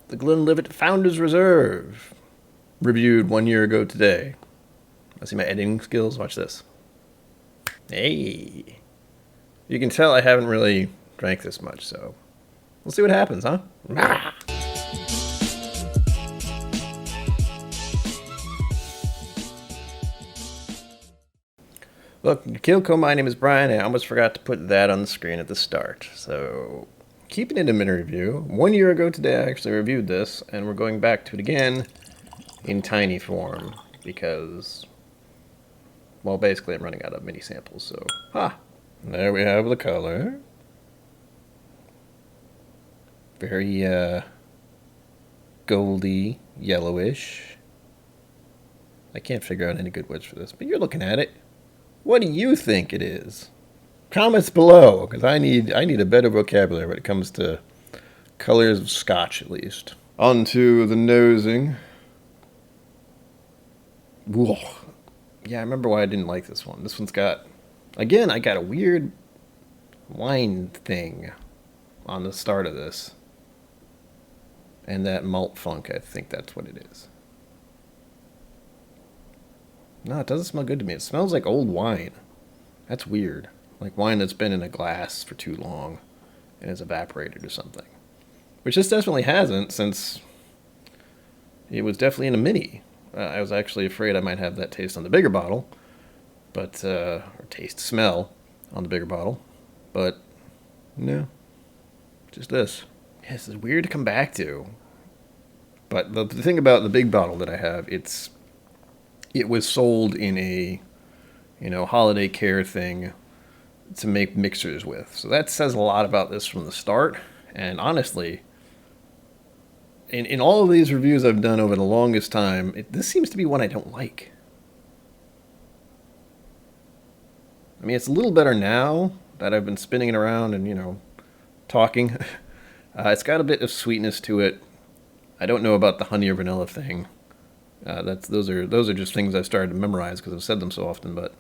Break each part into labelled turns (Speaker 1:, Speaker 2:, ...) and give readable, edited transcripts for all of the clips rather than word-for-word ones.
Speaker 1: The Glenlivet Founders Reserve, reviewed 1 year ago today. I see my editing skills. Watch this. Hey. You can tell I haven't really drank this much, so we'll see what happens, huh? Welcome to KIllco. My name is Brian. I almost forgot to put that on the screen at the start. So, keeping it a mini review. 1 year ago today, I actually reviewed this, and we're going back to it again in tiny form because, well, basically I'm running out of mini samples. So, there we have the color. Very goldy, yellowish. I can't figure out any good words for this, but you're looking at it. What do you think it is? Comments below, because I need a better vocabulary when it comes to colors of scotch, at least. On to the nosing. Whoa. Yeah, I remember why I didn't like this one. This one's got, again, I got a weird wine thing on the start of this. And that malt funk, I think that's what it is. No, it doesn't smell good to me. It smells like old wine. That's weird. Like wine that's been in a glass for too long and has evaporated or something. Which this definitely hasn't, since it was definitely in a mini. I was actually afraid I might have that taste on the bigger bottle, but or smell on the bigger bottle. But no, just this. Yeah, this is weird to come back to. But the thing about the big bottle that I have, it was sold in a, holiday care thing to make mixers with. So that says a lot about this from the start. And honestly, in all of these reviews I've done over the longest time, this seems to be one I don't like. I mean, it's a little better now that I've been spinning it around and, talking. It's got a bit of sweetness to it. I don't know about the honey or vanilla thing. Those are just things I've started to memorize because I've said them so often. But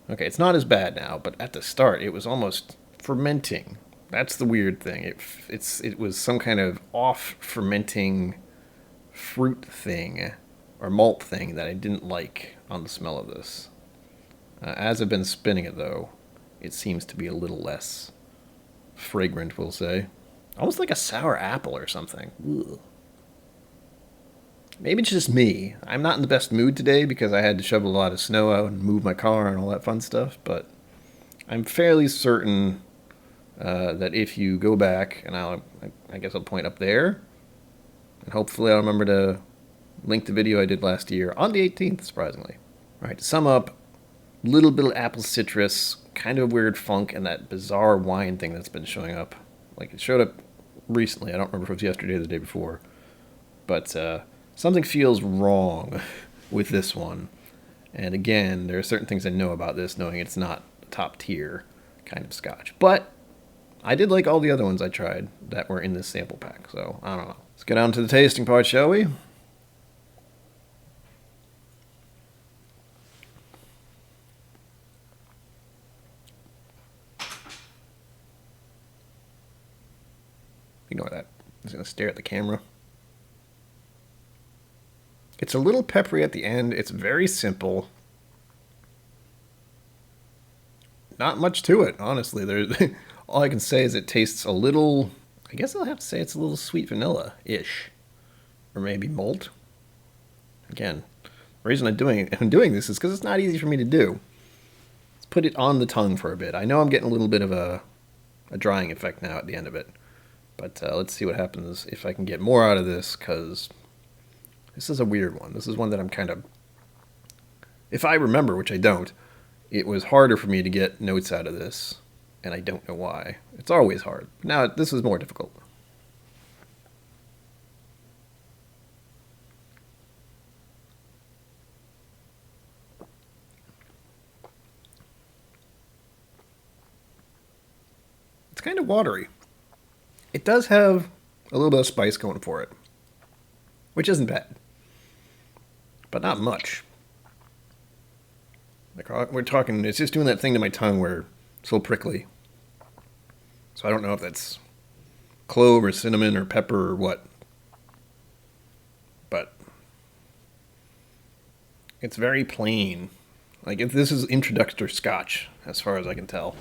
Speaker 1: okay, it's not as bad now. But at the start, it was almost fermenting. That's the weird thing. It was some kind of off fermenting fruit thing or malt thing that I didn't like on the smell of this. As I've been spinning it though, it seems to be a little less fragrant, we'll say. Almost like a sour apple or something. Ugh. Maybe it's just me. I'm not in the best mood today because I had to shovel a lot of snow out and move my car and all that fun stuff, but I'm fairly certain that if you go back, and I guess I'll point up there, and hopefully I'll remember to link the video I did last year on the 18th, surprisingly. All right, to sum up, little bit of apple citrus, kind of weird funk, and that bizarre wine thing that's been showing up. Like, it showed up recently. I don't remember if it was yesterday or the day before. But something feels wrong with this one. And again, there are certain things I know about this, knowing it's not top tier kind of scotch. But I did like all the other ones I tried that were in this sample pack. So, I don't know. Let's get on to the tasting part, shall we? Ignore that. I'm just going to stare at the camera. It's a little peppery at the end. It's very simple. Not much to it, honestly. All I can say is it tastes a little, I guess I'll have to say it's a little sweet vanilla-ish. Or maybe malt. Again, the reason I'm doing this is because it's not easy for me to do. Let's put it on the tongue for a bit. I know I'm getting a little bit of a drying effect now at the end of it. But let's see what happens if I can get more out of this, because this is a weird one. This is one that I'm kind of, if I remember, which I don't, it was harder for me to get notes out of this, and I don't know why. It's always hard. Now, this is more difficult. It's kind of watery. It does have a little bit of spice going for it, which isn't bad, but not much. Like we're talking, it's just doing that thing to my tongue where it's a little prickly. So I don't know if that's clove or cinnamon or pepper or what. But it's very plain. Like, if this is introductory scotch, as far as I can tell.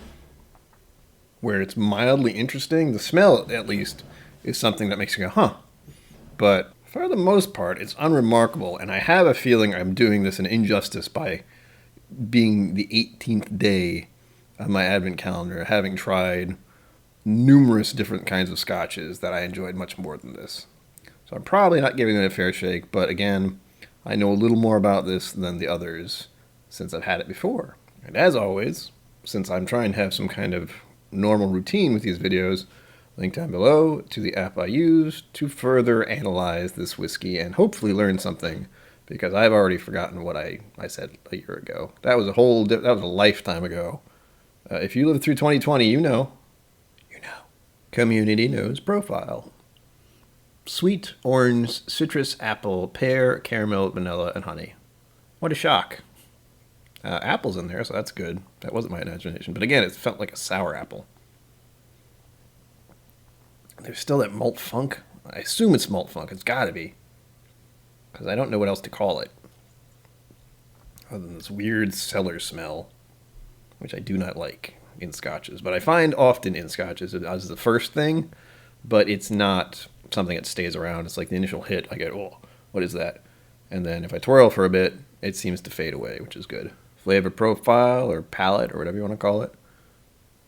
Speaker 1: Where it's mildly interesting, the smell, at least, is something that makes you go, huh. But for the most part, it's unremarkable, and I have a feeling I'm doing this an injustice by being the 18th day of my advent calendar, having tried numerous different kinds of scotches that I enjoyed much more than this. So I'm probably not giving it a fair shake, but again, I know a little more about this than the others since I've had it before. And as always, since I'm trying to have some kind of normal routine with these videos, link down below to the app I use to further analyze this whiskey and hopefully learn something, because I've already forgotten what I said a year ago. That was a lifetime ago. If you lived through 2020, you know. Community knows profile. Sweet, orange, citrus, apple, pear, caramel, vanilla, and honey. What a shock. Apple's in there, so that's good. That wasn't my imagination. But again, it felt like a sour apple. There's still that malt funk. I assume it's malt funk. It's got to be. Because I don't know what else to call it. Other than this weird cellar smell, which I do not like in scotches. But I find often in scotches as the first thing, but it's not something that stays around. It's like the initial hit. I go, oh, what is that? And then if I twirl for a bit, it seems to fade away, which is good. Flavor profile or palette or whatever you want to call it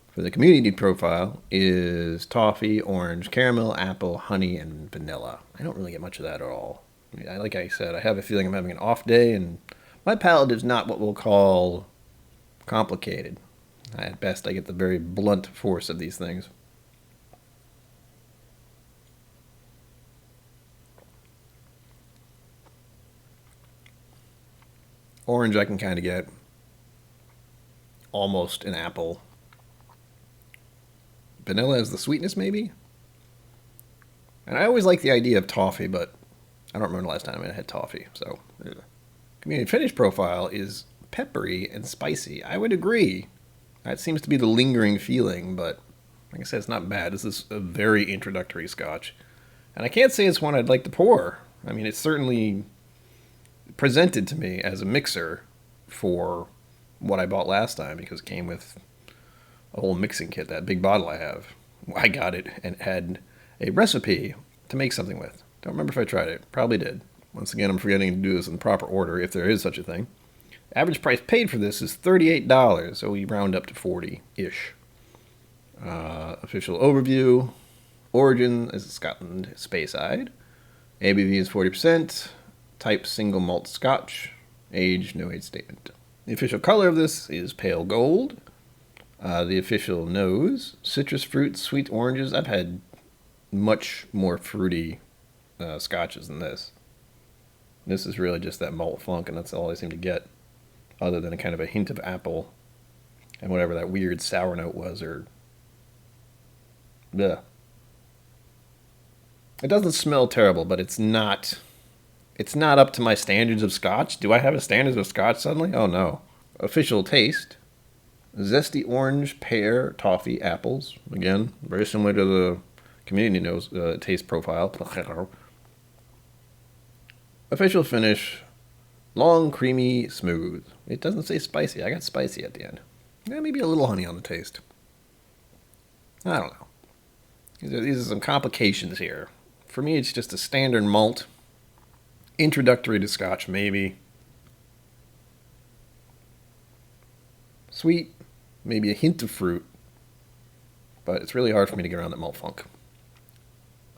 Speaker 1: for the community profile is toffee, orange, caramel, apple, honey, and vanilla. I don't really get much of that at all. Like I said, I have a feeling I'm having an off day, and my palate is not what we'll call complicated. At best, I get the very blunt force of these things. Orange I can kind of get. Almost an apple. Vanilla is the sweetness, maybe? And I always like the idea of toffee, but I don't remember the last time I had toffee. So, community finish profile is peppery and spicy. I would agree. That seems to be the lingering feeling, but like I said, it's not bad. This is a very introductory scotch. And I can't say it's one I'd like to pour. I mean, it's certainly presented to me as a mixer for what I bought last time, because it came with a whole mixing kit, that big bottle I have. I got it and had a recipe to make something with. Don't remember if I tried it. Probably did. Once again, I'm forgetting to do this in the proper order, if there is such a thing. Average price paid for this is $38, so we round up to 40-ish. Official overview. Origin is Scotland, Speyside. ABV is 40%. Type single malt scotch. Age, no age statement. The official color of this is pale gold. The official nose, citrus fruits, sweet oranges. I've had much more fruity scotches than this. This is really just that malt funk, and that's all I seem to get, other than a kind of a hint of apple and whatever that weird sour note was, or bleh. It doesn't smell terrible, but it's not up to my standards of scotch. Do I have a standards of scotch suddenly? Oh no. Official taste. Zesty orange, pear, toffee, apples. Again, very similar to the community nose taste profile. Official finish. Long, creamy, smooth. It doesn't say spicy. I got spicy at the end. Yeah, maybe a little honey on the taste. I don't know. These are some complications here. For me, it's just a standard malt. Introductory to scotch, maybe. Sweet, maybe a hint of fruit. But it's really hard for me to get around that malt funk.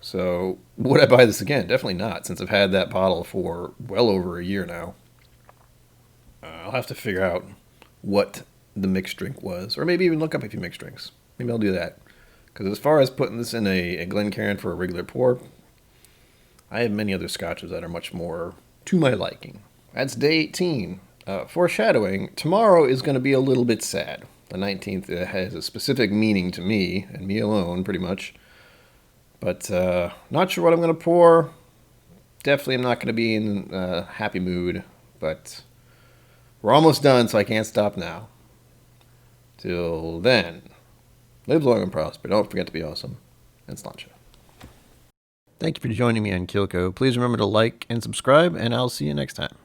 Speaker 1: So, would I buy this again? Definitely not, since I've had that bottle for well over a year now. I'll have to figure out what the mixed drink was, or maybe even look up a few mixed drinks. Maybe I'll do that. Because as far as putting this in a Glencairn for a regular pour, I have many other scotches that are much more to my liking. That's day 18. Foreshadowing, tomorrow is going to be a little bit sad. The 19th has a specific meaning to me, and me alone, pretty much. But not sure what I'm going to pour. Definitely I'm not going to be in a happy mood, but we're almost done, so I can't stop now. Till then, live long and prosper. Don't forget to be awesome. And sláinte. Thank you for joining me on KIllco. Please remember to like and subscribe, and I'll see you next time.